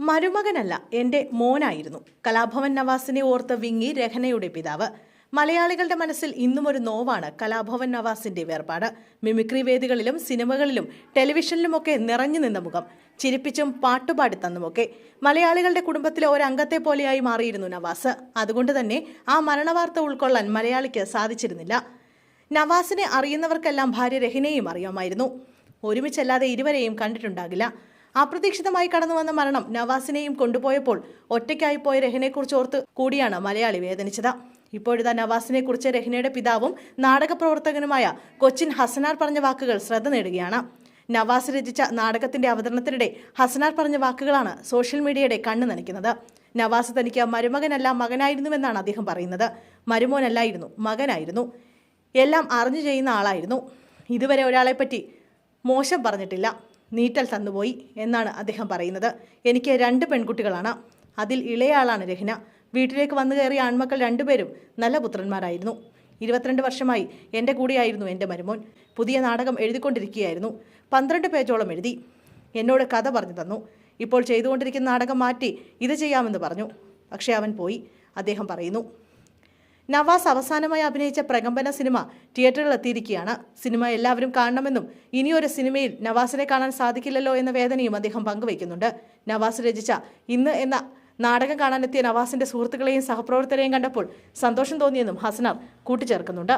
മരുമകനല്ല, എൻ്റെ മോനായിരുന്നു. കലാഭവൻ നവാസിനെ ഓർത്ത് വിങ്ങി രഹനയുടെ പിതാവ്. മലയാളികളുടെ മനസ്സിൽ ഇന്നും ഒരു നോവാണ് കലാഭവൻ നവാസിന്റെ വേർപാട്. മിമിക്രി വേദികളിലും സിനിമകളിലും ടെലിവിഷനിലുമൊക്കെ നിറഞ്ഞു നിന്ന മുഖം, ചിരിപ്പിച്ചും പാട്ടുപാടി തന്നുമൊക്കെ മലയാളികളുടെ കുടുംബത്തിലെ ഒരംഗത്തെ പോലെയായി മാറിയിരുന്നു നവാസ്. അതുകൊണ്ട് തന്നെ ആ മരണവാർത്ത ഉൾക്കൊള്ളാൻ മലയാളിക്ക് സാധിച്ചിരുന്നില്ല. നവാസിനെ അറിയുന്നവർക്കെല്ലാം ഭാര്യ രഹനയെയും അറിയാമായിരുന്നു. ഒരുമിച്ചല്ലാതെ ഇരുവരെയും കണ്ടിട്ടുണ്ടാകില്ല. അപ്രതീക്ഷിതമായി കടന്നു വന്ന മരണം നവാസിനെയും കൊണ്ടുപോയപ്പോൾ ഒറ്റയ്ക്കായിപ്പോയ രഹനെക്കുറിച്ച് ഓർത്ത് കൂടിയാണ് മലയാളി വേദനിച്ചത്. ഇപ്പോഴിതാ നവാസിനെ കുറിച്ച് രഹനയുടെ പിതാവും നാടക പ്രവർത്തകനുമായ കൊച്ചിൻ ഹസനാർ പറഞ്ഞ വാക്കുകൾ ശ്രദ്ധ നേടുകയാണ്. നവാസ് രചിച്ച നാടകത്തിന്റെ അവതരണത്തിനിടെ ഹസനാർ പറഞ്ഞ വാക്കുകളാണ് സോഷ്യൽ മീഡിയയുടെ കണ്ണു നനയ്ക്കുന്നത്. നവാസ് തനിക്ക് മരുമകനല്ല മകനായിരുന്നുവെന്നാണ് അദ്ദേഹം പറയുന്നത്. മരുമോനല്ലായിരുന്നു, മകനായിരുന്നു. എല്ലാം അറിഞ്ഞു ചെയ്യുന്ന ആളായിരുന്നു. ഇതുവരെ ഒരാളെപ്പറ്റി മോശം പറഞ്ഞിട്ടില്ല, നീറ്റൽ തന്നുപോയി എന്നാണ് അദ്ദേഹം പറയുന്നത്. എനിക്ക് 2 പെൺകുട്ടികളാണ്. അതിൽ ഇളയാളാണ് രഹന. വീട്ടിലേക്ക് വന്നു കയറിയ ആൺമക്കൾ 2 പേരും നല്ല പുത്രന്മാരായിരുന്നു. 22 വർഷമായി എൻ്റെ കൂടെയായിരുന്നു എൻ്റെ മരുമോൻ. പുതിയ നാടകം എഴുതിക്കൊണ്ടിരിക്കുകയായിരുന്നു. 12 പേജോളം എഴുതി. എന്നോട് കഥ പറഞ്ഞു തന്നു. ഇപ്പോൾ ചെയ്തുകൊണ്ടിരിക്കുന്ന നാടകം മാറ്റി ഇത് ചെയ്യാമെന്ന് പറഞ്ഞു. പക്ഷേ അവൻ പോയി, അദ്ദേഹം പറയുന്നു. നവാസ് അവസാനമായി അഭിനയിച്ച പ്രകമ്പന സിനിമ തിയേറ്ററിൽ എത്തിയിരിക്കുകയാണ്. സിനിമ എല്ലാവരും കാണണമെന്നും ഇനിയൊരു സിനിമയിൽ നവാസിനെ കാണാൻ സാധിക്കില്ലല്ലോ എന്ന വേദനയും അദ്ദേഹം പങ്കുവയ്ക്കുന്നുണ്ട്. നവാസ് രചിച്ച ഇന്ന് എന്ന നാടകം കാണാനെത്തിയ നവാസിന്റെ സുഹൃത്തുക്കളെയും സഹപ്രവർത്തകരെയും കണ്ടപ്പോൾ സന്തോഷം തോന്നിയെന്നും ഹസനാർ കൂട്ടിച്ചേർക്കുന്നുണ്ട്.